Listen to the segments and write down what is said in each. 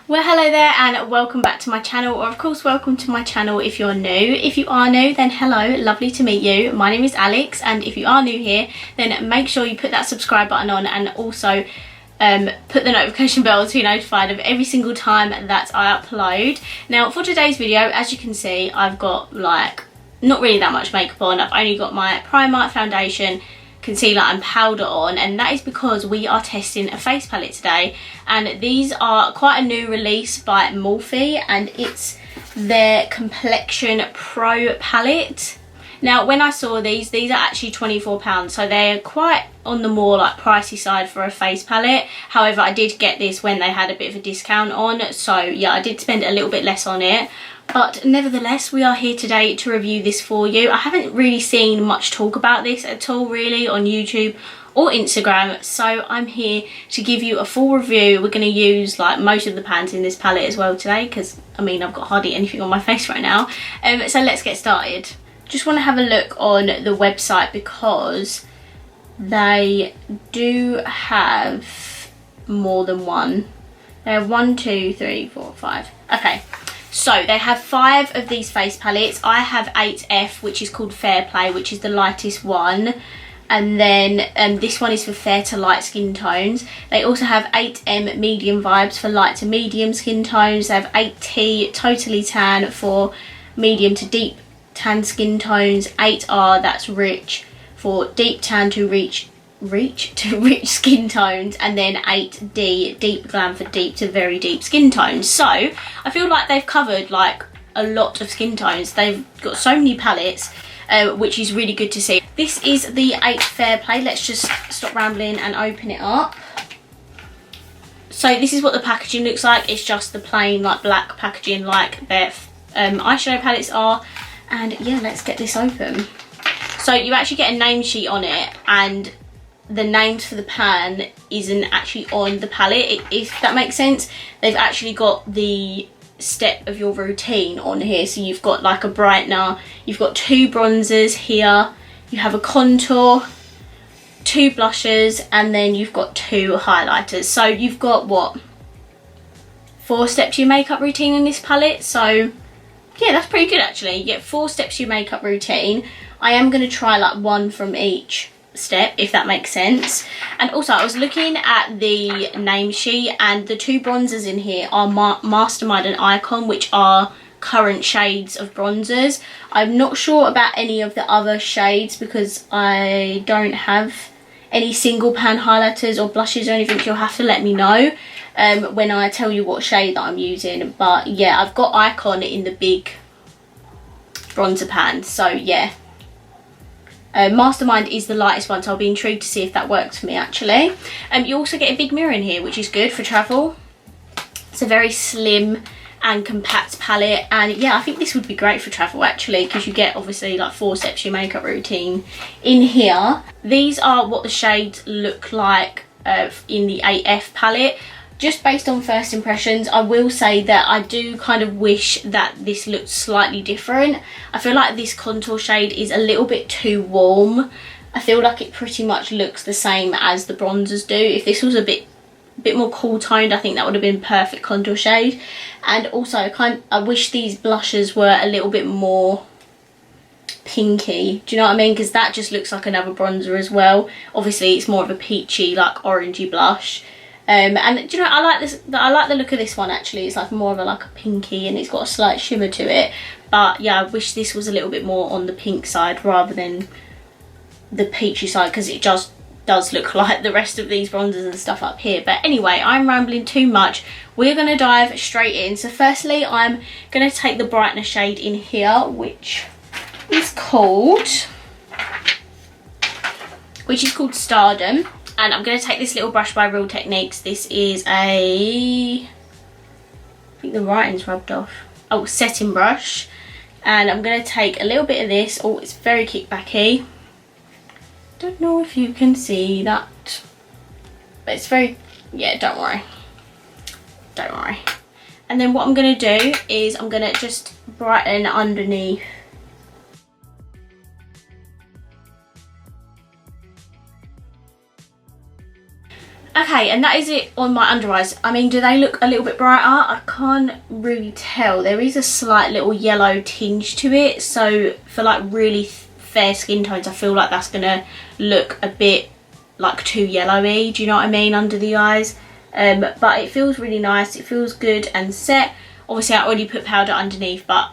Well, hello there and welcome back to my channel, or of course welcome to my channel if you're new. If you are new, then hello, lovely to meet you. My name is Alex, and if you are new here, then make sure you put that subscribe button on and also put the notification bell to be notified of every single time that I upload. Now for today's video, as you can see, I've got like not really that much makeup on. I've only got my primer, foundation, concealer and powder on, and that is because we are testing a face palette today, and these are quite a new release by Morphe, and it's their Complexion Pro Palette. Now when I saw these are actually £24, so they're quite on the more like pricey side for a face palette. However, I did get this when they had a bit of a discount on, so yeah, I did spend a little bit less on it. But nevertheless, we are here today to review this for you. I haven't really seen much talk about this at all really on YouTube or Instagram, so I'm here to give you a full review. We're going to use like most of the pans in this palette as well today, because I mean I've got hardly anything on my face right now. So let's get started. Just want to have a look on the website because they do have more than one. They have 1, 2, 3, 4, 5. Okay. So they have 5 of these face palettes. I have 8F, which is called Fair Play, which is the lightest one. And then this one is for fair to light skin tones. They also have 8M Medium Vibes for light to medium skin tones. They have 8T Totally Tan for medium to deep tan skin tones. 8R, that's Rich, for deep tan to rich skin tones, and then 8D Deep Glam for deep to very deep skin tones. So I feel like they've covered like a lot of skin tones. They've got so many palettes, which is really good to see. This is the 8 Fair Play. Let's just stop rambling and open it up. So this is what the packaging looks like. It's just the plain like black packaging like their eyeshadow palettes are. And yeah, let's get this open. So you actually get a name sheet on it, and the names for the pan isn't actually on the palette, if that makes sense. They've actually got the step of your routine on here. So you've got like a brightener, you've got 2 bronzers here, you have a contour, 2 blushes, and then you've got 2 highlighters. So you've got what, 4 steps to your makeup routine in this palette. So yeah, that's pretty good actually. You get 4 steps to your makeup routine. I am going to try like 1 from each step, if that makes sense. And also I was looking at the name sheet, and the 2 bronzers in here are Mastermind and Icon, which are current shades of bronzers. I'm not sure about any of the other shades because I don't have any single pan highlighters or blushes or anything. You'll have to let me know when I tell you what shade that I'm using. But yeah, I've got Icon in the big bronzer pan, so yeah. Mastermind is the lightest one, so I'll be intrigued to see if that works for me actually. You also get a big mirror in here, which is good for travel. It's a very slim and compact palette, and yeah, I think this would be great for travel actually, because you get obviously like 4 steps to your makeup routine in here. These are what the shades look like in the 8F palette. Just based on first impressions, I will say that I do kind of wish that this looked slightly different. I feel like this contour shade is a little bit too warm. I feel like it pretty much looks the same as the bronzers do. If this was a bit more cool toned, I think that would have been perfect contour shade. And also I wish these blushes were a little bit more pinky. Do you know what I mean? Because that just looks like another bronzer as well. Obviously it's more of a peachy, like orangey blush. And do you know, I like the look of this one actually. It's like more of a pinky, and it's got a slight shimmer to it. But yeah, I wish this was a little bit more on the pink side rather than the peachy side, because it just does look like the rest of these bronzers and stuff up here. But anyway, I'm rambling too much. We're going to dive straight in. So firstly, I'm going to take the brightener shade in here, which is called Stardom. And I'm going to take this little brush by Real Techniques. This is I think the writing's rubbed off. Oh, setting brush. And I'm going to take a little bit of this. Oh, it's very kickbacky. Don't know if you can see that. But it's very, yeah, don't worry. Don't worry. And then what I'm going to do is I'm going to just brighten underneath. Okay, and that is it on my under eyes. I mean, do they look a little bit brighter? I can't really tell. There is a slight little yellow tinge to it, so for like really fair skin tones, I feel like that's gonna look a bit like too yellowy, do you know what I mean, under the eyes. But it feels really nice, it feels good and set. Obviously I already put powder underneath, but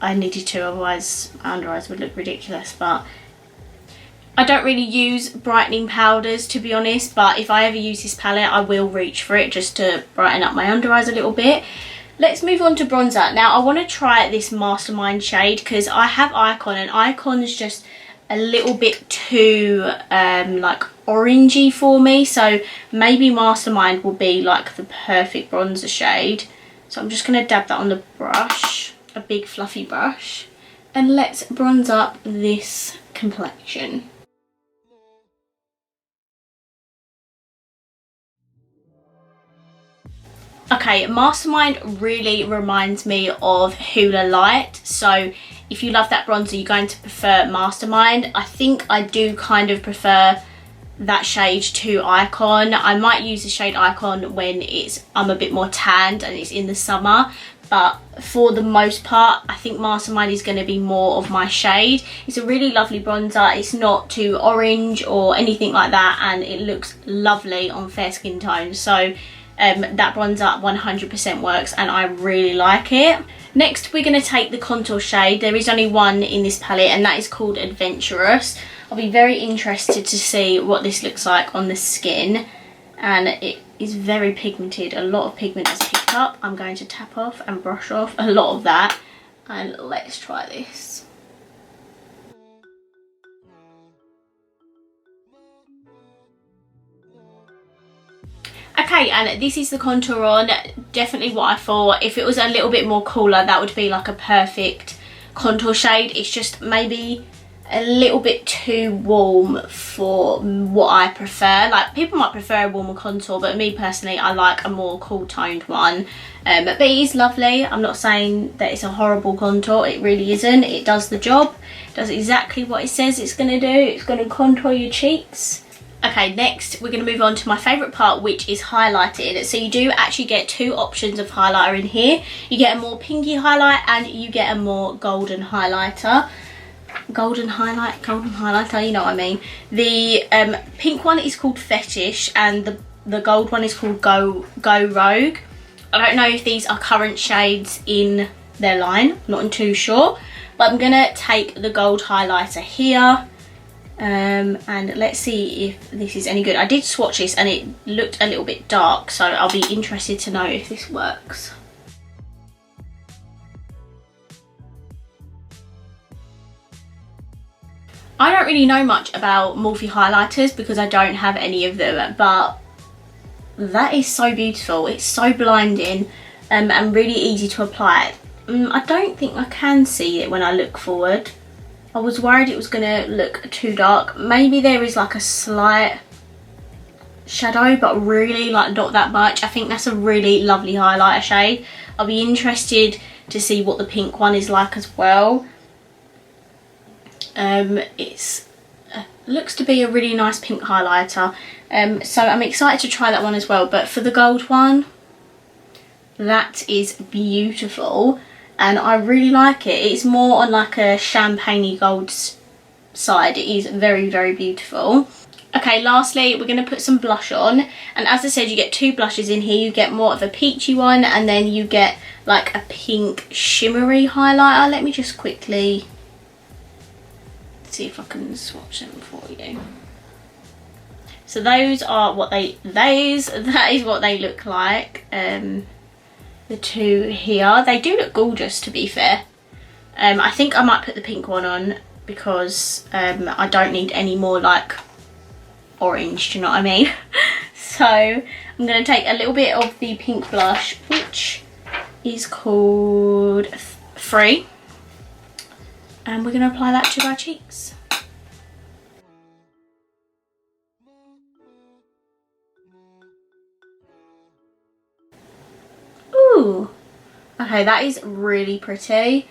I needed to, otherwise my under eyes would look ridiculous. But I don't really use brightening powders, to be honest, but if I ever use this palette I will reach for it just to brighten up my under eyes a little bit. Let's move on to bronzer. Now I want to try this Mastermind shade because I have Icon, and Icon's just a little bit too like orangey for me, so maybe Mastermind will be like the perfect bronzer shade. So I'm just going to dab that on the brush, a big fluffy brush, and let's bronze up this complexion. Okay, Mastermind really reminds me of Hoola Light, so if you love that bronzer you're going to prefer Mastermind. I think I do kind of prefer that shade to Icon. I might use the shade Icon when I'm a bit more tanned and it's in the summer, but for the most part I think Mastermind is going to be more of my shade. It's a really lovely bronzer, it's not too orange or anything like that, and it looks lovely on fair skin tones, so that bronzer 100% works and I really like it. Next we're going to take the contour shade. There is only one in this palette and that is called Adventurous. I'll be very interested to see what this looks like on the skin, and it is very pigmented. A lot of pigment is picked up. I'm going to tap off and brush off a lot of that, and let's try this. Okay, and this is the contour on. Definitely what I thought. If it was a little bit more cooler, that would be like a perfect contour shade. It's just maybe a little bit too warm for what I prefer. Like, people might prefer a warmer contour, but me personally I like a more cool toned one. But it is lovely. I'm not saying that it's a horrible contour, it really isn't. It does the job, it does exactly what it says it's going to do. It's going to contour your cheeks. Okay, next we're going to move on to my favourite part, which is highlighting. So you do actually get two options of highlighter in here. You get a more pinky highlight and you get a more golden highlighter. Golden highlighter, you know what I mean. The pink one is called Fetish and the gold one is called Go Rogue. I don't know if these are current shades in their line, I'm not too sure, but I'm going to take the gold highlighter here. And let's see if this is any good. I did swatch this and it looked a little bit dark, so I'll be interested to know if this works. I don't really know much about Morphe highlighters because I don't have any of them, but that is so beautiful. It's so blinding and really easy to apply. I don't think I can see it when I look forward. I was worried it was going to look too dark. Maybe there is like a slight shadow, but really like not that much. I think that's a really lovely highlighter shade. I'll be interested to see what the pink one is like as well. It looks to be a really nice pink highlighter. So I'm excited to try that one as well. But for the gold one, that is beautiful. And I really like it. It's more on like a champagne-y gold side. It is very, very beautiful. Okay, lastly, we're going to put some blush on. And as I said, you get two blushes in here. You get more of a peachy one and then you get like a pink shimmery highlighter. Let me just quickly see if I can swatch them for you. So those are what that is what they look like. The two here, they do look gorgeous, to be fair. I think I might put the pink one on because I don't need any more like orange, do you know what I mean? So I'm going to take a little bit of the pink blush, which is called Free, and we're going to apply that to our cheeks. Ooh, okay, that is really pretty.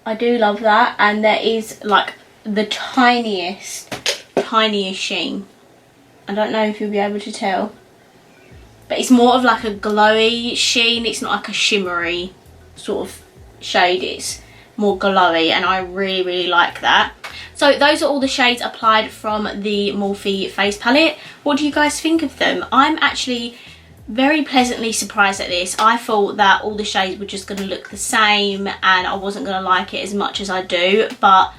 I do love that, and there is like the tiniest sheen I don't know if you'll be able to tell, but it's more of like a glowy sheen. It's not like a shimmery sort of shade, it's more glowy, and I really like that. So those are all the shades applied from the Morphe face palette. What do you guys think of them? I'm actually very pleasantly surprised at this. I thought that all the shades were just going to look the same and I wasn't going to like it as much as I do, but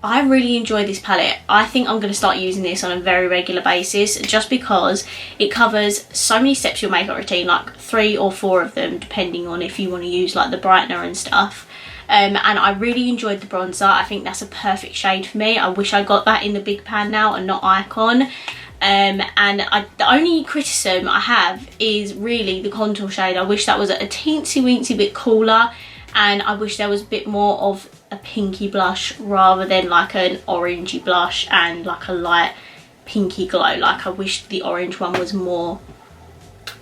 I really enjoy this palette. I think I'm going to start using this on a very regular basis, just because it covers so many steps of your makeup routine, like 3 or 4 of them depending on if you want to use like the brightener and stuff. And I really enjoyed the bronzer. I think that's a perfect shade for me. I wish I got that in the big pan now and not Icon. And the only criticism I have is really the contour shade. I wish that was a teensy weensy bit cooler, and I wish there was a bit more of a pinky blush rather than like an orangey blush and like a light pinky glow. Like I wish the orange one was more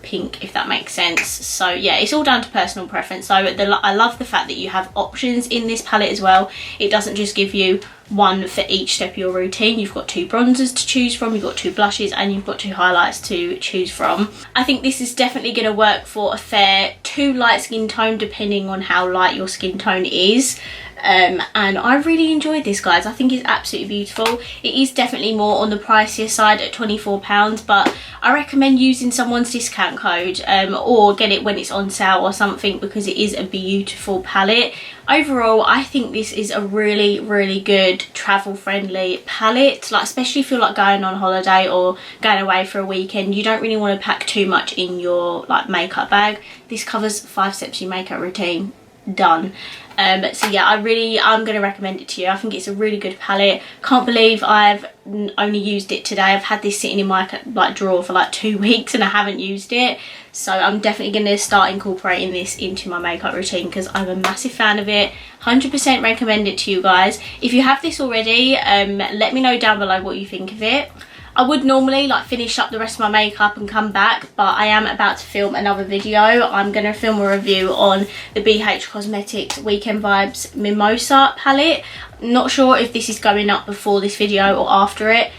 pink, if that makes sense. So yeah, it's all down to personal preference. So I love the fact that you have options in this palette as well. It doesn't just give you one for each step of your routine. You've got 2 bronzers to choose from, you've got 2 blushes, and you've got 2 highlights to choose from. I think this is definitely going to work for a fair 2 light skin tone, depending on how light your skin tone is. And I really enjoyed this, guys. I think it's absolutely beautiful. It is definitely more on the pricier side at £24, but I recommend using someone's discount code or get it when it's on sale or something, because it is a beautiful palette. Overall, I think this is a really good travel friendly palette, like especially if you're like going on holiday or going away for a weekend. You don't really want to pack too much in your like makeup bag. This covers 5 steps of your makeup routine. Done. So yeah, I'm going to recommend it to you. I think it's a really good palette. Can't believe I've only used it today. I've had this sitting in my like drawer for like 2 weeks and I haven't used it. So I'm definitely going to start incorporating this into my makeup routine, because I'm a massive fan of it. 100% recommend it to you guys. If you have this already, let me know down below what you think of it. I would normally like finish up the rest of my makeup and come back, but I am about to film another video. I'm going to film a review on the BH Cosmetics Weekend Vibes Mimosa palette. Not sure if this is going up before this video or after it.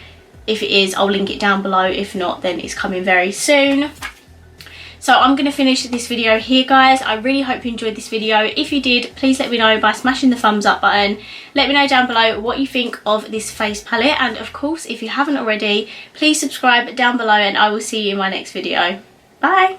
If it is, I'll link it down below. If not, then it's coming very soon. So I'm going to finish this video here, guys. I really hope you enjoyed this video. If you did, please let me know by smashing the thumbs up button. Let me know down below what you think of this face palette. And of course, if you haven't already, please subscribe down below and I will see you in my next video. Bye!